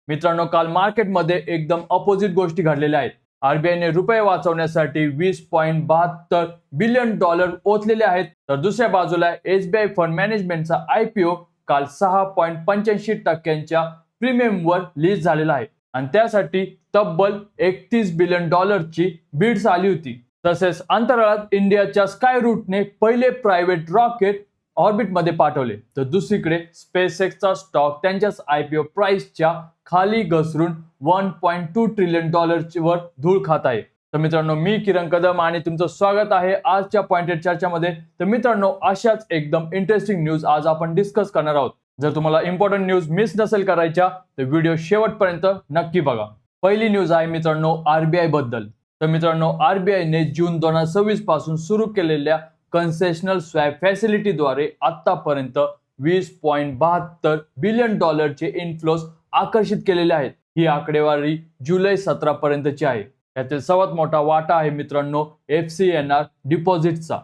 मित्रांनो, काल मार्केटमध्ये एकदम अपोजिट गोष्टी घडलेल्या आहेत. आरबीआयने रुपये वाचवण्यासाठी 20.72 बिलियन डॉलर ओतलेले आहेत, तर दुसऱ्या बाजूला एसबीआय फंड मॅनेजमेंटचा आयपीओ काल 6.85% प्रीमियमवर लिस्ट झालेला आहे आणि त्यासाठी तब्बल 31 बिलियन डॉलरची बिड्स आली होती. तसेच अंतराळात इंडियाच्या स्काय रूटने पहिले प्रायव्हेट रॉकेट ऑर्बिटमध्ये पाठवले, तर दुसरीकडे स्पेसएक्सचा स्टॉक त्यांच्याच आयपीओ प्राइसच्या खाली घसरून 1.2 ट्रिलियन डॉलरवर धूळ खात आहे. तर मित्रांनो, मी किरण कदम आणि तुमचं स्वागत आहे आजच्या पॉइंटेड चर्चामध्ये. तर मित्रांनो, अशाच एकदम इंटरेस्टिंग न्यूज आज आपण डिस्कस करणार आहोत. जर तुम्हाला इम्पॉर्टंट न्यूज मिस नसेल करायच्या तर व्हिडिओ शेवटपर्यंत नक्की बघा. पहिली न्यूज आहे मित्रांनो आरबीआय बद्दल. तर मित्रांनो, आरबीआयने जून 2026 पासून सुरू केलेल्या कन्सेशनल स्वॅप फॅसिलिटीद्वारे आतापर्यंत 20.72 बिलियन डॉलरचे इनफ्लोज आकर्षित केलेले आहेत. ही आकडेवारी जुलै 17 पर्यंतची आहे. यातील सर्वात मोठा वाटा आहे मित्रांनो FCNR डिपॉझिटचा,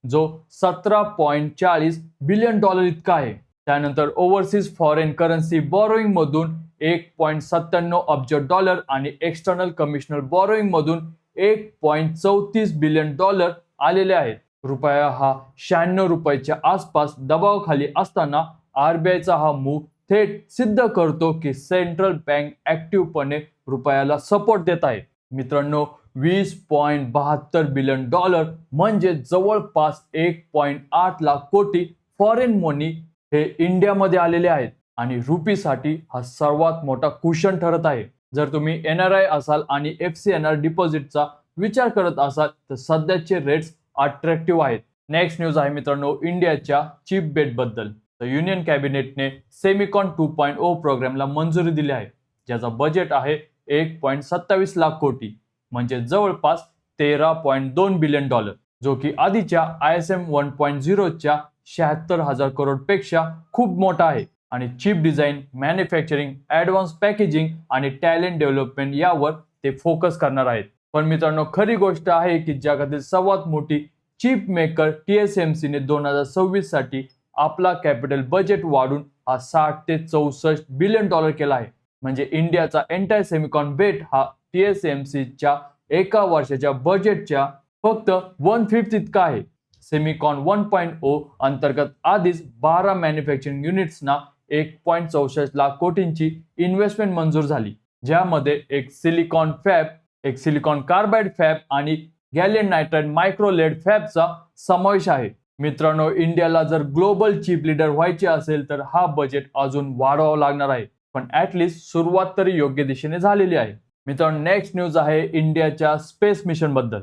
जो 17.40 बिलियन डॉलर इतका आहे. त्यानंतर ओव्हरसीज फॉरेन करन्सी बॉरोइंग मधून 1.97 अब्ज डॉलर आणि एक्सटर्नल कमिशनल बॉरोइंग मधून 1.34 बिलियन डॉलर आलेले आहेत. रुपया हा 96 रुपयाच्या आसपास दबावाखाली असताना आरबीआयचा हा मूव थेट सिद्ध करतो की सेंट्रल बँक ऍक्टिव्हपणे रुपयाला सपोर्ट देत आहे. मित्रांनो, 20.72 बिलियन डॉलर म्हणजे जवळपास 1.8 लाख कोटी फॉरेन मनी हे इंडियामध्ये आलेले आहेत आणि रुपीसाठी हा सर्वात मोठा कुशन ठरत आहे. जर तुम्ही NRI असाल आणि FCNR डिपॉझिटचा विचार करत असाल तर सध्याचे रेट्स अट्रॅक्टिव्ह आहेत. नेक्स्ट न्यूज आहे मित्रांनो इंडियाच्या चिप बेट बद्दल. तर युनियन कॅबिनेटने सेमिकॉन 2.0 प्रोग्रामला मंजुरी दिली आहे, ज्याचा बजेट आहे 1.27 लाख कोटी म्हणजे जवळपास 13.2 बिलियन डॉलर, जो की आधीच्या ISM 1.0 च्या 76,000 करोड पेक्षा खूप मोठा आहे. आणि chip design, manufacturing, advance packaging आणि टॅलेंट डेव्हलपमेंट यावर ते फोकस करणार आहेत. पण मित्रांनो, खरी गोष्ट आहे की जगातील सर्वात मोठी चिप मेकर TSMC ने 2026 साठी आपला कॅपिटल बजेट वाढून हा 60 ते 64 बिलियन डॉलर केला आहे. म्हणजे इंडियाचा एंटायर सेमिकॉन बेट हा TSMC च्या एका वर्षाच्या बजेटच्या फक्त 1/5 इतका आहे. सेमिकॉन 1.0 अंतर्गत आधीच 12 मॅन्युफॅक्चरिंग युनिट्सना 1.64 लाख कोटींची इन्व्हेस्टमेंट मंजूर झाली, ज्यामध्ये एक सिलिकॉन फॅब, एक सिलिकॉन कार्बाइड फॅब आणि गॅलियम नायट्राइड मायक्रो लेड फॅबचा समावेश आहे. मित्रांनो, इंडियाला जर ग्लोबल चिप लीडर व्हायचे असेल तर हा बजेट अजून वाढवावा लागणार आहे, पण ऍटलीस्ट सुरुवात तरी योग्य दिशेने झालेली आहे. मित्रांनो, नेक्स्ट न्यूज आहे इंडियाच्या स्पेस मिशन बद्दल.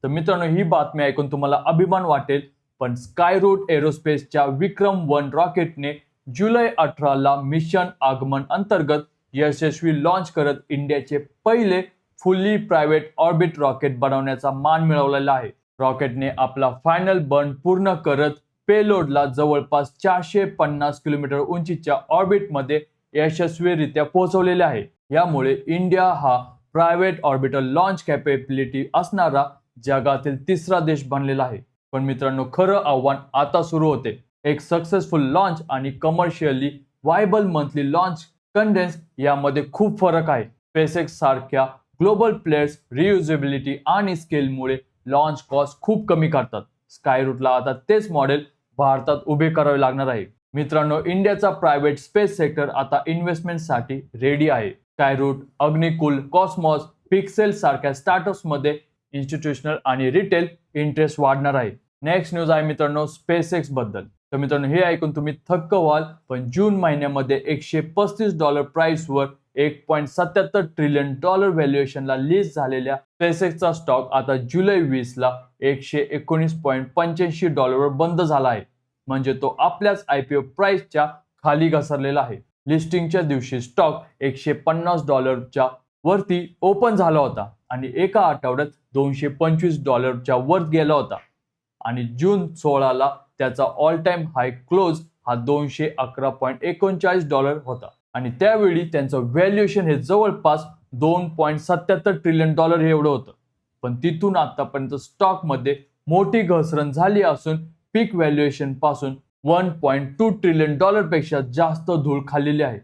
तर मित्रांनो, ही बातमी ऐकून तुम्हाला अभिमान वाटेल, पण स्कायरूट एरोस्पेसच्या विक्रम-1 रॉकेटने जुलै 18 ला मिशन आगमन अंतर्गत यशस्वी लॉन्च करत इंडियाचे पहिले फुल्ली प्रायव्हेट ऑर्बिट रॉकेट बनवण्याचा मान मिळवलेला आहे. रॉकेटने आपला फायनल बर्न पूर्ण करत पेलोडला जवळपास 450 किलोमीटर उंचीच्या ऑर्बिटमध्ये यशस्वीरित्या पोहोचवलेले आहे. यामुळे इंडिया हा प्रायव्हेट ऑर्बिटल लॉन्च कॅपेबिलिटी असणारा जगातील तिसरा देश बनलेला आहे. पण मित्रांनो, खरं आव्हान आता सुरू होते. एक सक्सेसफुल लॉन्च आणि commercially viable monthly launch condense यामध्ये खूप फरक आहे. स्पेसएक्स सारख्या ग्लोबल प्लेयर्स रियुजेबिलिटी आणि स्केलमुळे लॉन्च कॉस्ट खूप कमी करतात. स्कायरूटला आता तेच मॉडेल भारतात उभे करावे लागणार आहे. मित्रांनो, इंडियाचा प्रायव्हेट स्पेस सेक्टर आता इन्व्हेस्टमेंटसाठी रेडी आहे. स्कायरूट, अग्निकुल, कॉस्मॉस, पिक्सेल सारख्या स्टार्टअप्समध्ये इन्स्टिट्यूशनल आणि रिटेल इंटरेस्ट वाढणार आहे. नेक्स्ट न्यूज आहे मित्रांनो स्पेसएक्स बद्दल. तर मित्रांनो, हे ऐकून तुम्ही थक्क व्हाल, पण जून महिन्यामध्ये $135 प्राइसवर 1.77 ट्रिलियन डॉलर व्हॅल्युएशनला लिस्ट झालेल्या स्पेसएक्सचा स्टॉक आता जुलै 20 ला $119.85 वर बंद झाला आहे. म्हणजे तो आपल्याच IPO प्राइसच्या खाली घसरलेला आहे. लिस्टिंगच्या दिवशी स्टॉक $150 वरती ओपन झाला होता आणि एका आठवड्यात $225 वर गेला होता आणि जून 16 ला त्याचा ऑल टाइम हाय क्लोज हा $211.39 होता आणि त्यावेळी त्यांचं व्हॅल्युएशन हे जवळपास $2.77 ट्रिलियन हे एवढं होतं. पण तिथून आतापर्यंत स्टॉकमध्ये मोठी घसरण झाली असून पीक व्हॅल्युएशन पासून $1.2 ट्रिलियन पेक्षा जास्त धूळ खाल्लेली आहे.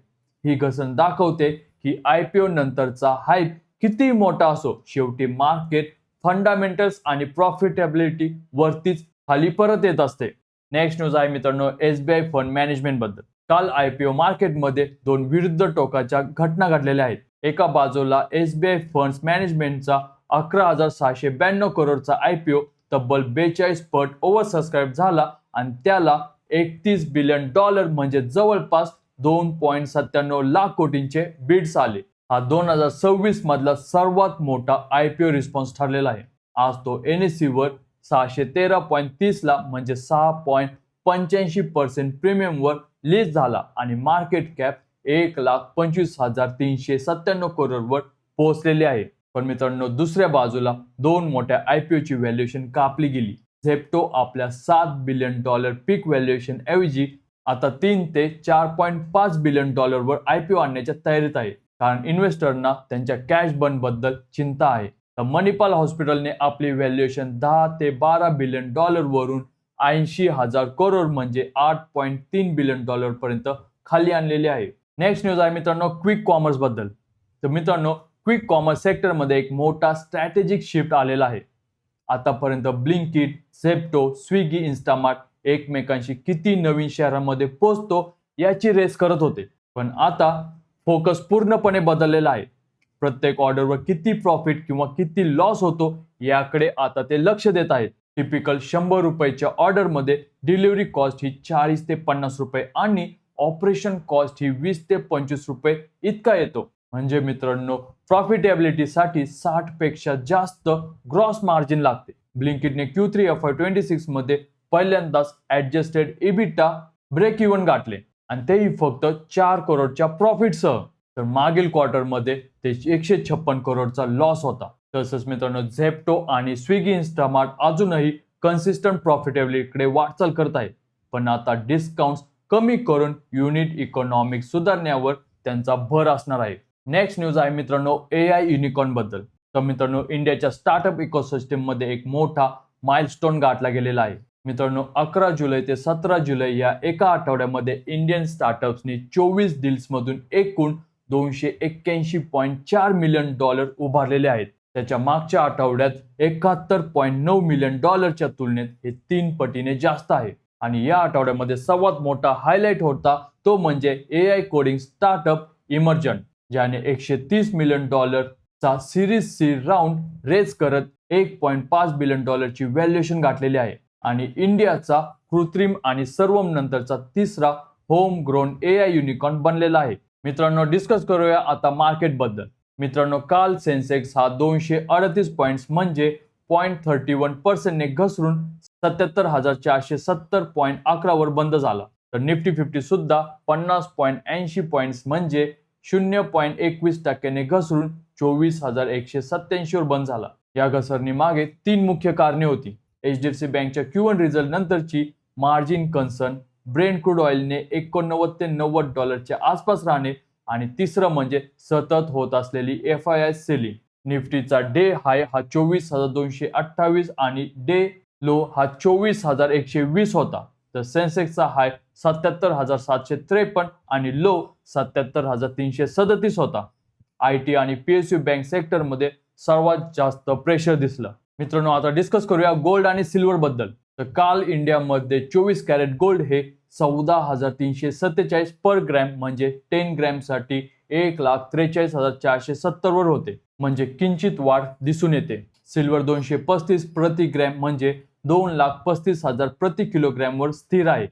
ही घसरण दाखवते की IPO नंतरचा हाईप किती मोठा असो, शेवटी मार्केट फंडामेंटल्स आणि प्रॉफिटेबिलिटी वरतीच खाली परत येत असते. नेक्स्ट न्यूज आहे मित्रांनो SBI फंड मॅनेजमेंट बद्दल. काल IPO मार्केटमध्ये दोन विरुद्ध टोकाच्या घटना घडलेल्या आहेत. एका बाजूला SBI फंड्स मॅनेजमेंटचा 11,692 करोडचा IPO तब्बल 42 पट ओव्हर सबस्क्राईब झाला आणि त्याला $31 बिलियन म्हणजे जवळपास 2.97 लाख कोटींचे बिड्स आले. हा 2026 मधला सर्वात मोठा IPO रिस्पॉन्स ठरलेला आहे. आज तो NSE वर 613.30 ला म्हणजे 6.85% प्रीमियम वर लिस्ट झाला आणि मार्केट कॅप 1,25,397 करोड वर पोहोचलेली आहे. पण मित्रांनो दुसऱ्या बाजूला दोन मोठ्या IPO ची व्हॅल्युएशन कापली गेली. झेप्टो आपल्या $7 बिलियन पीक व्हॅल्युएशन ऐवजी आता 3 ते 4.5 बिलियन वर IPO आणण्याच्या तयारीत आहे, कारण इन्व्हेस्टरना त्यांच्या कॅश बर्न बद्दल चिंता आहे. तर मणिपाल हॉस्पिटलने आपली व्हॅल्युएशन 10 ते 12 बिलियन वरून 80,000 करोड म्हणजे 8.3 बिलियन पर्यंत खाली आणलेली आहे. नेक्स्ट न्यूज आहे मित्रांनो क्विक कॉमर्स बद्दल. तर मित्रांनो क्विक कॉमर्स सेक्टर मध्ये एक मोठा स्ट्रॅटेजिक शिफ्ट आलेला आहे. आतापर्यंत ब्लिंकिट, झेप्टो, स्विगी, इन्स्टामार्ट एकमेकांशी किती नवीन शहरांमध्ये पोहोचतो याची रेस करत होते, पण आता फोकस पूर्णपणे बदललेला आहे. प्रत्येक ऑर्डरवर किती प्रॉफिट किंवा किती लॉस होतो याकडे आता ते लक्ष देत आहेत. टिपिकल 100 रुपयाच्या ऑर्डरमध्ये डिलिव्हरी कॉस्ट ही 40 ते 50 रुपये आणि ऑपरेशन कॉस्ट ही 20 ते 25 रुपये इतका येतो. म्हणजे मित्रांनो प्रॉफिटेबिलिटीसाठी 60 पेक्षा जास्त ग्रॉस मार्जिन लागते. ब्लिंकिटने Q3 FY26 मध्ये पहिल्यांदाच ऍडजस्टेड EBITDA ब्रेक इव्हन गाठले आणि तेही फक्त 4 करोडच्या प्रॉफिटसह. तर मागील क्वार्टरमध्ये ते 156 करोडचा लॉस होता. तसंच मित्रांनो झेप्टो आणि स्विगी, इन्स्टामार्ट अजूनही कन्सिस्टंट प्रॉफिटेबिलिटीकडे वाटचाल करत आहेत, पण आता डिस्काउंट्स कमी करून युनिट इकॉनॉमिक्स सुधारण्यावर त्यांचा भर असणार आहे. नेक्स्ट न्यूज आहे मित्रांनो AI युनिकॉर्न बद्दल. तर मित्रांनो इंडियाच्या स्टार्टअप इकोसिस्टम मध्ये एक मोठा माइलस्टोन गाठला गेलेला आहे. मित्रांनो 11 जुलै ते 17 जुलै या एका आठवड्यामध्ये इंडियन स्टार्टअप्सनी 24 डील्स मधून एकूण $281.4 मिलियन उभारलेले आहेत. त्याच्या मागच्या आठवड्यात $71.9 मिलियन तुलनेत हे 3 पटीने जास्त आहे. आणि या आठवड्यामध्ये सर्वात मोठा हायलाइट होता तो म्हणजे AI कोडिंग स्टार्टअप इमर्जंट, ज्याने $130 मिलियन चा सिरीज C राउंड रेज करत $1.5 बिलियन ची व्हॅल्युएशन गाठलेली आहे आणि इंडियाचा कृत्रिम आणि सर्वम नंतरचा तिसरा होम ग्रोन AI युनिकॉर्न बनलेला आहे. मित्रांनो डिस्कस करूया आता मार्केट बद्दल. मित्रांनो काल सेन्सेक्स हा 238 पॉइंट्स म्हणजे 0.31% ने घसरून 77,470.11 वर बंद झाला. तर निफ्टी 50 सुद्धा 50.80 पॉइंट्स म्हणजे 0.21% ने घसरून 24,187 वर बंद झाला. या घसरणी मागे 3 मुख्य कारणे होती. HDFC बँकच्या Q1 रिझल्ट नंतरची मार्जिन कन्सर्न, ब्रेंट क्रूड ऑइलने 89 ते $90 च्या आसपास राहणे आणि तिसरं म्हणजे सतत होत असलेली FII सेलिंग. निफ्टीचा डे हाय हा 24,228 आणि डे लो हा 24,120 होता. तर सेन्सेक्सचा हाय 77,753 आणि लो 77,337 होता. IT आणि PSU बँक सेक्टरमध्ये सर्वात जास्त प्रेशर दिसलं. मित्रांनो आता डिस्कस करूया गोल्ड आणि सिल्वर बद्दल. तर काल इंडियामध्ये 24 कॅरेट गोल्ड हे 14,347 पर ग्रॅम म्हणजे 10 ग्रॅम साठी 1,43,470 वर होते, म्हणजे किंचित वाढ दिसून येते. सिल्वर 235 प्रति ग्रॅम म्हणजे 2,35,000 प्रति किलोग्रॅम वर स्थिर आहे.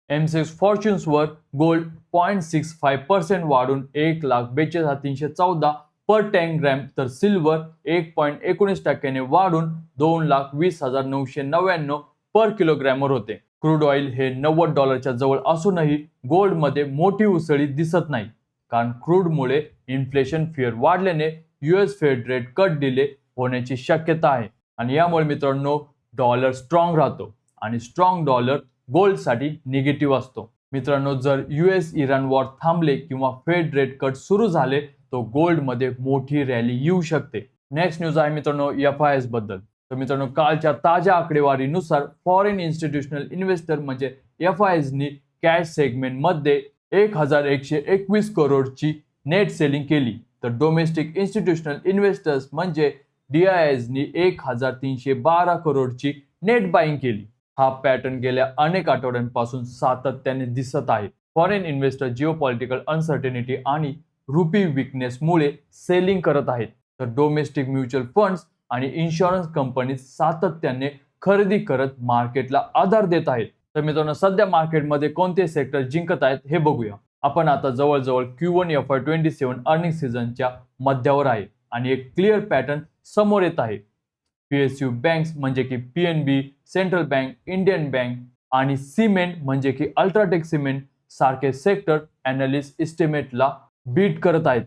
M6 फॉर्च्युन्स वर गोल्ड 0.65% वाढून 1,42,314 पर 10 ग्रॅम, तर सिल्वर 1.19% ने वाढून 2,20,999 पर किलोग्रॅम वर होते. क्रूड ऑइल हे $90 जवळ असूनही गोल्ड मध्ये मोठी उसळी दिसत नाही, कारण क्रूड मुळे इन्फ्लेशन फिअर वाढल्याने US Fed rate cut delay होण्याची शक्यता आहे आणि यामुळे मित्रांनो डॉलर स्ट्रॉंग राहतो आणि स्ट्रॉंग डॉलर गोल्ड साठी निगेटिव्ह असतो. मित्रांनो जर US इराण वॉर थांबले किंवा फेड रेट कट सुरू झाले तो गोल्ड मध्ये मोठी रॅली येऊ शकते. नेक्स्ट न्यूज आहे मित्रांनो FIS बद्दल. तर मित्रांनो कालच्या ताज्या आकडेवारीनुसार फॉरेन इन्स्टिट्यूशनल इन्व्हेस्टर म्हणजे FIS नी कॅश सेगमेंट मध्ये 1,121 करोडची नेट सेलिंग केली, तर डोमेस्टिक इन्स्टिट्यूशनल इन्व्हेस्टर्स म्हणजे DIIsनी 1312 करोडची नेट बाईंग केली. हा पॅटर्न गेल्या अनेक आठवड्यांपासून सातत्याने दिसत आहे. फॉरेन इन्व्हेस्टर जिओपॉलिटिकल अनसर्टेनिटी आणि रुपी विकनेसमुळे सेलिंग करत आहेत, तर डोमेस्टिक म्युच्युअल फंड्स आणि इन्शुरन्स कंपनी सातत्याने खरेदी करत मार्केटला आधार देत आहेत. तर मित्रांनो, सध्या मार्केटमध्ये कोणते सेक्टर जिंकत आहेत हे बघूया. आपण आता जवळजवळ Q1 FY27 अर्निंग सीझनच्या मध्यावर आहे आणि एक क्लिअर पॅटर्न समोर येत आहे. PSU बँक्स म्हणजे की PNB, central bank, Indian bank आणि सिमेंट म्हणजे की अल्ट्राटेक सिमेंट सारखे सेक्टर अनालिस्ट इस्टिमेटला बीट करत आहेत.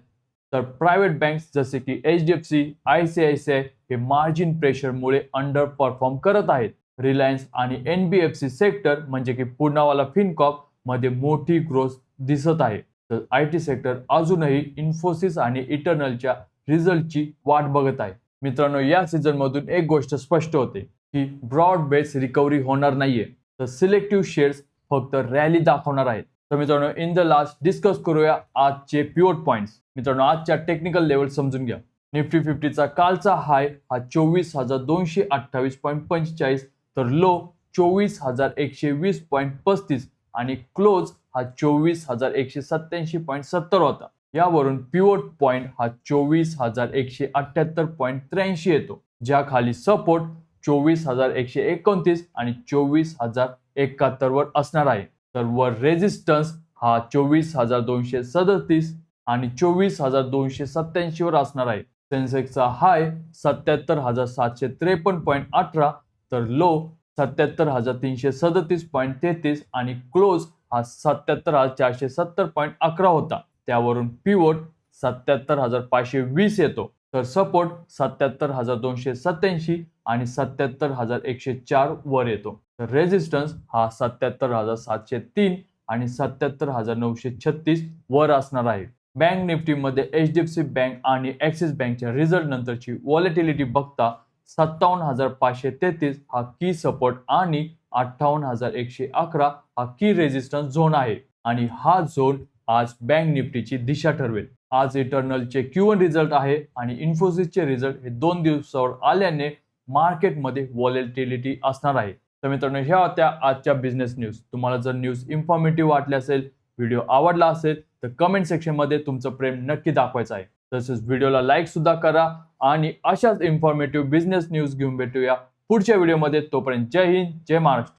तर प्रायव्हेट बँक्स जसे की HDFC, ICICI हे मार्जिन प्रेशरमुळे अंडर परफॉर्म करत आहेत. रिलायन्स आणि NBFC सेक्टर म्हणजे की पुनावाला फिनकॉर्प मध्ये मोठी ग्रोथ दिसत आहे. तर IT सेक्टर अजूनही इन्फोसिस आणि इटर्नलच्या रिझल्टची वाट बघत आहे. मित्रांनो, या सीझन मधून एक गोष्ट स्पष्ट होते की ब्रॉड बेस रिकव्हरी होणार नाहीये, तर सिलेक्टिव्ह शेअर्स फक्त रॅली दाखवणार आहेत. तर मित्रांनो, इन द लास्ट डिस्कस करूया आजचे पिवट पॉइंट्स. मित्रांनो, आजच्या टेक्निकल लेवल समजून घ्या. निफ्टी 50चा कालचा हाय हा 24,228.45, तर लो 24,120.35 आणि क्लोज हा 24,187.70 होता. यावरून पिवट पॉइंट हा 24,178.83 येतो, ज्या खाली सपोर्ट 24,129 आणि 24,071 वर असणार आहे. तर वर रेजिस्टन्स हा 24,237 आणि 24,287 वर असणार आहे. सेन्सेक्सचा हाय 77,753.18, तर लो 77,337.33 आणि क्लोज हा 77,470.11 होता. त्यावरून पिवट 77,520 येतो, तर सपोर्ट 77,287 आणि 77,104 वर येतो. तर रेजिस्टन्स हा 77,703 आणि 77,936 वर असणार आहे. बँक निफ्टीमध्ये HDFC बँक आणि ॲक्सिस बँकच्या रिझल्ट नंतरची व्हॉलेटिलिटी बघता 57,533 हा की सपोर्ट आणि 58,111 हा की रेजिस्टन्स झोन आहे आणि हा झोन आज बँक निफ्टीची दिशा ठरवेल. आज इटर्नलचे Q1 रिझल्ट आहे आणि इन्फोसिसचे रिझल्ट हे 2 दिवसावर आल्याने मार्केटमध्ये व्हॉलेटिलिटी असणार आहे. तर मित्रांनो, ह्या होत्या आजच्या बिझनेस न्यूज. तुम्हाला जर न्यूज इन्फॉर्मेटिव्ह वाटले असेल, व्हिडिओ आवडला असेल, तर कमेंट सेक्शनमध्ये तुमचं प्रेम नक्की दाखवायचं आहे. तसेच व्हिडिओला लाईक सुद्धा करा आणि अशाच इन्फॉर्मेटिव्ह बिझनेस न्यूज घेऊन भेटूया पुढच्या व्हिडिओमध्ये. तोपर्यंत जय हिंद, जय महाराष्ट्र.